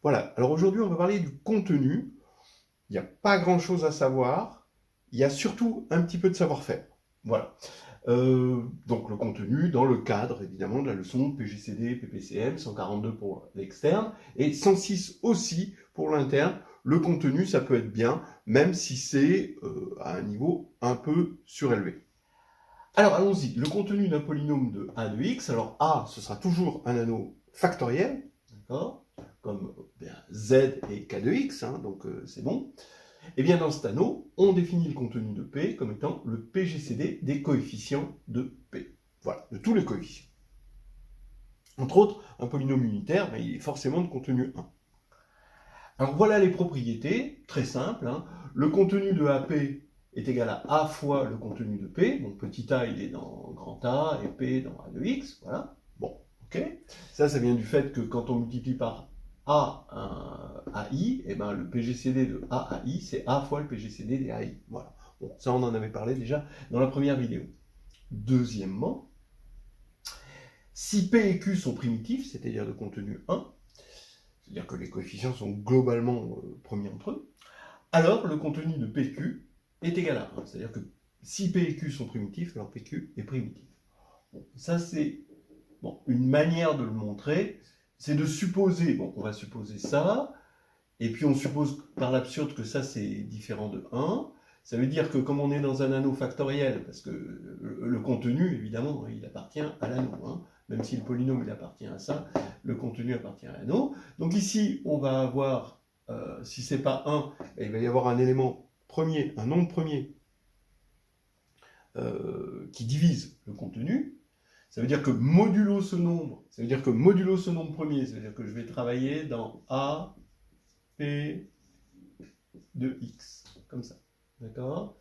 Voilà, alors aujourd'hui on va parler du contenu. Il n'y a pas grand-chose à savoir, il y a surtout un petit peu de savoir-faire. Voilà. Donc le contenu dans le cadre évidemment de la leçon PGCD, PPCM, 142 pour l'externe et 106 aussi pour l'interne. Le contenu, ça peut être bien, même si c'est à un niveau un peu surélevé. Alors allons-y, le contenu d'un polynôme de a de x, alors a, ce sera toujours un anneau factoriel, d'accord, comme bien, z et k de x, hein, donc c'est bon. Et bien dans cet anneau, on définit le contenu de P comme étant le PGCD des coefficients de P. Voilà, de tous les coefficients. Entre autres, un polynôme unitaire, il est forcément de contenu 1. Alors voilà les propriétés, très simples. Hein. Le contenu de AP est égal à A fois le contenu de P. Donc petit a, il est dans grand A et P dans A de X. Voilà. Bon, ok. Ça vient du fait que quand on multiplie par A à I, et ben le PGCD de A à I, c'est A fois le PGCD des AI. Voilà. Bon, ça, on en avait parlé déjà dans la première vidéo. Deuxièmement, si P et Q sont primitifs, c'est-à-dire de contenu 1, c'est-à-dire que les coefficients sont globalement premiers entre eux, alors le contenu de PQ est égal à 1. C'est-à-dire que si P et Q sont primitifs, alors PQ est primitif. Bon, ça, c'est une manière de le montrer, c'est de supposer, on va supposer ça, et puis on suppose par l'absurde que ça, c'est différent de 1. Ça veut dire que comme on est dans un anneau factoriel, parce que le contenu, évidemment, il appartient à l'anneau, hein, même si le polynôme, il appartient à ça, le contenu appartient à l'anneau. Donc ici, on va avoir, si c'est pas 1, il va y avoir un élément premier, un nombre premier, qui divise le contenu. Ça veut dire que modulo ce nombre, premier, ça veut dire que je vais travailler dans A, P de X, comme ça. D'accord?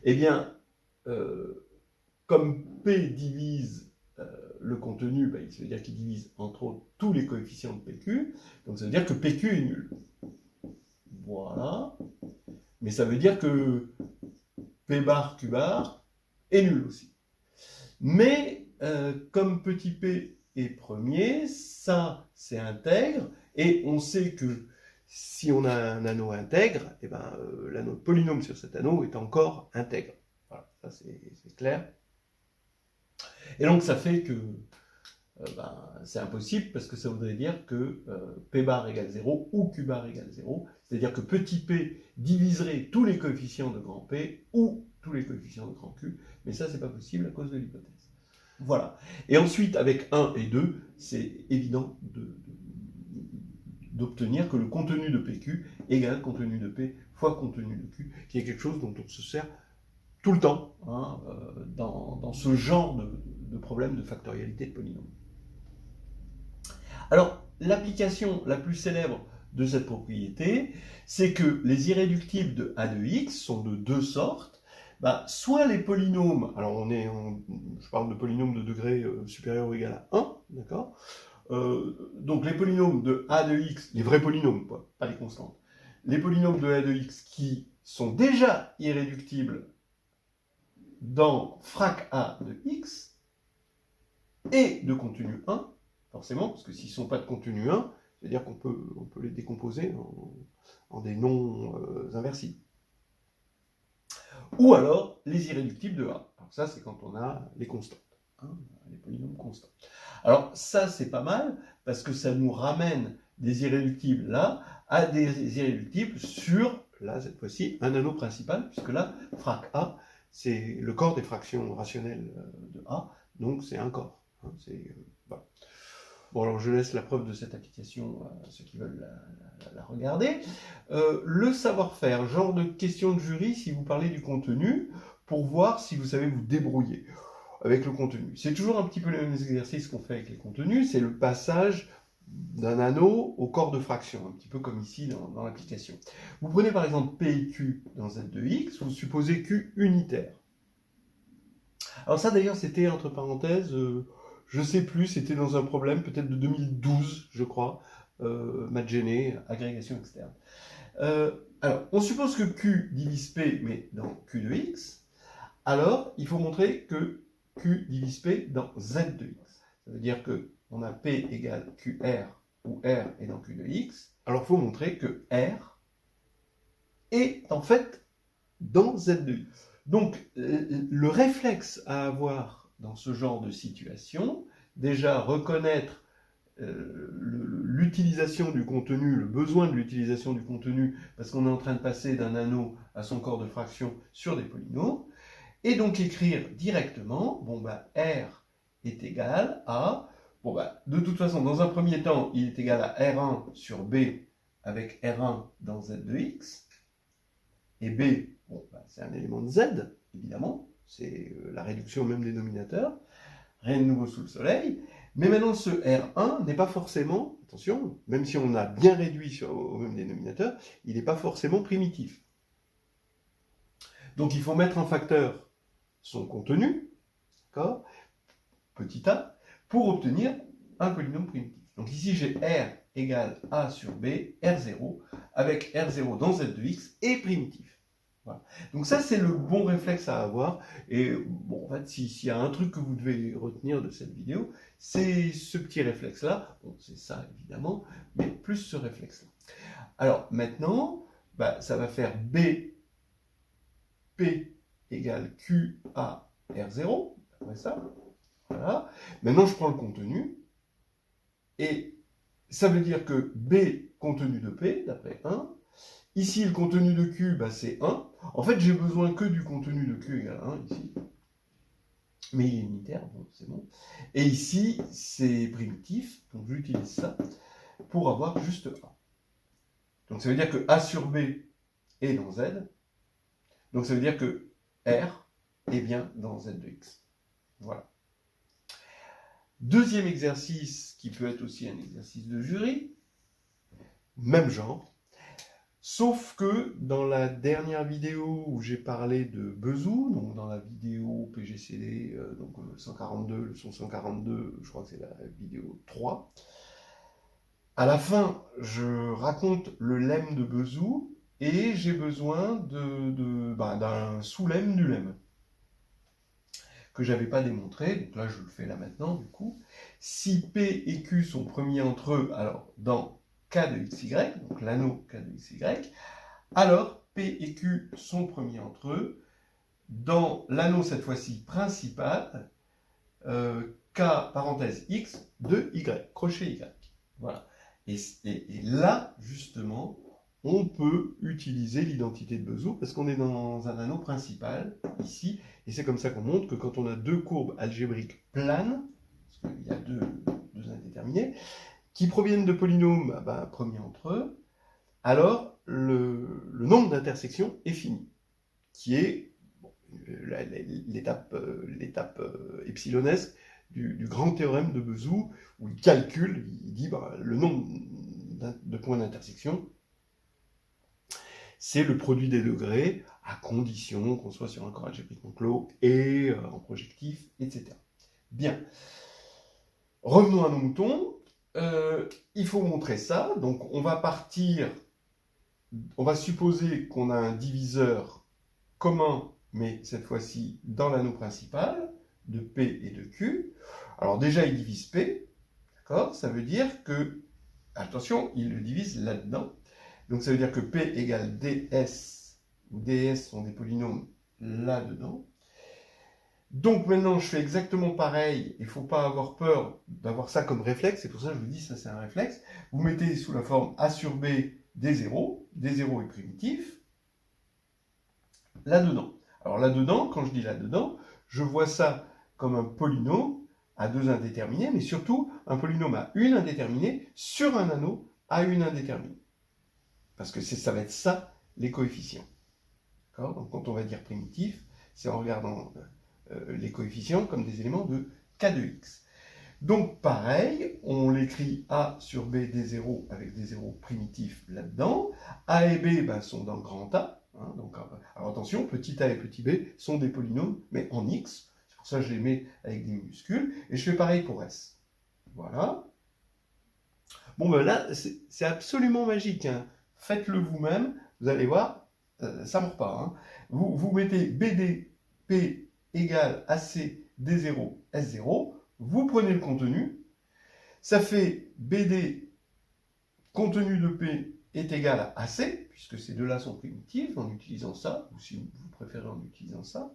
Eh bien, comme P divise le contenu, ça veut dire qu'il divise entre autres tous les coefficients de PQ, donc ça veut dire que PQ est nul. Voilà. Mais ça veut dire que P bar, Q bar est nul aussi. Mais comme petit p est premier, ça c'est intègre, et on sait que si on a un anneau intègre, et l'anneau polynôme sur cet anneau est encore intègre. Voilà, ça c'est clair. Et donc ça fait que c'est impossible, parce que ça voudrait dire que P bar égale 0 ou Q bar égale 0, c'est-à-dire que petit p diviserait tous les coefficients de grand P ou tous les coefficients de grand Q, mais ça c'est pas possible à cause de l'hypothèse. Voilà. Et ensuite, avec 1 et 2, c'est évident d'obtenir que le contenu de PQ égale contenu de P fois contenu de Q, qui est quelque chose dont on se sert tout le temps hein, dans ce genre de problème de factorialité de polynôme. Alors, l'application la plus célèbre de cette propriété, c'est que les irréductibles de A de X sont de deux sortes. Soit les polynômes, alors je parle de polynômes de degré supérieur ou égal à 1, d'accord, donc les polynômes de A de X, les vrais polynômes, pas les constantes, les polynômes de A de X qui sont déjà irréductibles dans frac A de X et de contenu 1, forcément, parce que s'ils ne sont pas de contenu 1, c'est-à-dire qu'on peut les décomposer en des noms inversibles. Ou alors les irréductibles de A. Alors ça, c'est quand on a les constantes, hein, les polynômes constants. Alors ça, c'est pas mal, parce que ça nous ramène des irréductibles là à des irréductibles sur, là, cette fois-ci, un anneau principal, puisque là, frac A, c'est le corps des fractions rationnelles de A, donc c'est un corps. Hein, voilà. Bon, alors je laisse la preuve de cette application à ceux qui veulent la regarder. Le savoir-faire, genre de question de jury si vous parlez du contenu, pour voir si vous savez vous débrouiller avec le contenu. C'est toujours un petit peu les mêmes exercices qu'on fait avec les contenus, c'est le passage d'un anneau au corps de fraction, un petit peu comme ici dans l'application. Vous prenez par exemple P et Q dans Z de X, vous supposez Q unitaire. Alors ça d'ailleurs c'était entre parenthèses, je sais plus, c'était dans un problème peut-être de 2012 je crois, maths gêné, agrégation externe. Alors on suppose que Q divise P mais dans Q de X, alors il faut montrer que Q divise P dans Z de X. Ça veut dire qu'on a P égale QR où R est dans Q de X, alors il faut montrer que R est en fait dans Z de X. Donc, le réflexe à avoir dans ce genre de situation, déjà reconnaître l'utilisation du contenu, le besoin de l'utilisation du contenu, parce qu'on est en train de passer d'un anneau à son corps de fraction sur des polynômes, et donc écrire directement, bon bah R est égal à, bon bah de toute façon, dans un premier temps, il est égal à R1 sur B avec R1 dans Z de X, et B, bon, bah, c'est un élément de Z, évidemment, c'est la réduction au même dénominateur, rien de nouveau sous le soleil, mais maintenant ce R1 n'est pas forcément, attention, même si on a bien réduit au même dénominateur, il n'est pas forcément primitif. Donc il faut mettre en facteur son contenu, d'accord, petit a, pour obtenir un polynôme primitif. Donc ici j'ai R égale A sur B, R0, avec R0 dans Z de X et primitif. Voilà. Donc ça, c'est le bon réflexe à avoir. Et bon, en fait, s'il y a un truc que vous devez retenir de cette vidéo, c'est ce petit réflexe-là. Bon, c'est ça, évidemment, mais plus ce réflexe-là. Alors, maintenant, bah, ça va faire B, P égale Q, A, R0. Après ça, voilà. Maintenant, je prends le contenu. Et ça veut dire que B, contenu de P, d'après 1, ici, le contenu de Q, bah, c'est 1. En fait, j'ai besoin que du contenu de Q égale 1, ici. Mais il est unitaire, bon, c'est bon. Et ici, c'est primitif, donc j'utilise ça pour avoir juste A. Donc ça veut dire que A sur B est dans Z. Donc ça veut dire que R est bien dans Z de X. Voilà. Deuxième exercice, qui peut être aussi un exercice de jury, même genre. Sauf que dans la dernière vidéo où j'ai parlé de Bezout, donc dans la vidéo PGCD, donc 142, leçon 142, je crois que c'est la vidéo 3, à la fin, je raconte le lemme de Bezout et j'ai besoin d'un sous-lemme du lemme que je n'avais pas démontré, donc là je le fais là maintenant du coup. Si P et Q sont premiers entre eux, alors dans K de XY, donc l'anneau K de XY, alors P et Q sont premiers entre eux, dans l'anneau cette fois-ci principal, K parenthèse X de Y, crochet Y. Voilà. Et là, justement, on peut utiliser l'identité de Bezout parce qu'on est dans un anneau principal, ici, et c'est comme ça qu'on montre que quand on a deux courbes algébriques planes, parce qu'il y a deux indéterminés, qui proviennent de polynômes premiers entre eux, alors le nombre d'intersections est fini, qui est l'étape epsilonesque du grand théorème de Bezout, où il calcule, il dit le nombre de points d'intersection, c'est le produit des degrés, à condition qu'on soit sur un corps algébriquement clos et en projectif, etc. Bien. Revenons à nos moutons. Il faut montrer ça. Donc, on va partir, on va supposer qu'on a un diviseur commun, mais cette fois-ci dans l'anneau principal, de P et de Q. Alors déjà, il divise P, d'accord? Ça veut dire que, attention, il le divise là-dedans. Donc ça veut dire que P égale DS, où DS sont des polynômes là-dedans. Donc maintenant, je fais exactement pareil. Il ne faut pas avoir peur d'avoir ça comme réflexe. C'est pour ça que je vous dis, ça c'est un réflexe. Vous mettez sous la forme A sur B D0. D0 est primitif. Là-dedans. Alors là-dedans, quand je dis là-dedans, je vois ça comme un polynôme à deux indéterminés, mais surtout un polynôme à une indéterminée sur un anneau à une indéterminée. Parce que ça va être ça, les coefficients. Donc quand on va dire primitif, c'est en regardant les coefficients comme des éléments de K de X. Donc pareil, on l'écrit A sur B D0 avec des zéros primitifs là-dedans. A et B sont dans grand A. Hein, donc, alors attention, petit a et petit b sont des polynômes, mais en X. C'est pour ça que je les mets avec des minuscules. Et je fais pareil pour S. Voilà. Bon, ben là, c'est absolument magique. Hein. Faites-le vous-même. Vous allez voir, ça ne mord pas. Hein. Vous mettez BD, P égale AC, D0, S0. Vous prenez le contenu. Ça fait BD contenu de P est égal à AC, puisque ces deux-là sont primitives, en utilisant ça, ou si vous préférez en utilisant ça.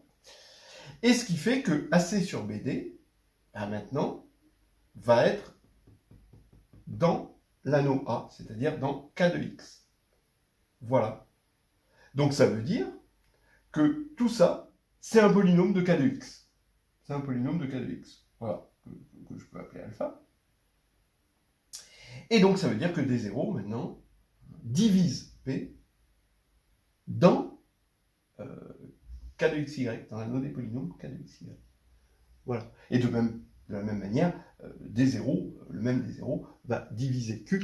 Et ce qui fait que AC sur BD, maintenant, va être dans l'anneau A, c'est-à-dire dans K de X. Voilà. Donc ça veut dire que tout ça, c'est un polynôme de K de X. C'est un polynôme de K de X. Voilà, que je peux appeler alpha. Et donc ça veut dire que D0, maintenant, divise P dans K de XY, dans l'anneau des polynômes K de XY. Voilà. Et de la même manière, D0, le même D0, va diviser Q.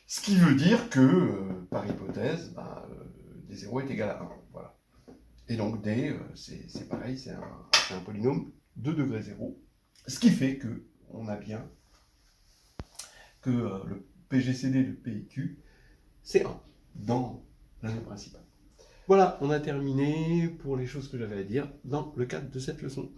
Ce qui veut dire que, par hypothèse, D0 est égal à 1. Voilà. Et donc D, c'est pareil, c'est un polynôme de degré 0. Ce qui fait que on a bien que le PGCD de P et Q, c'est 1 dans l'anneau principal. Voilà, on a terminé pour les choses que j'avais à dire dans le cadre de cette leçon.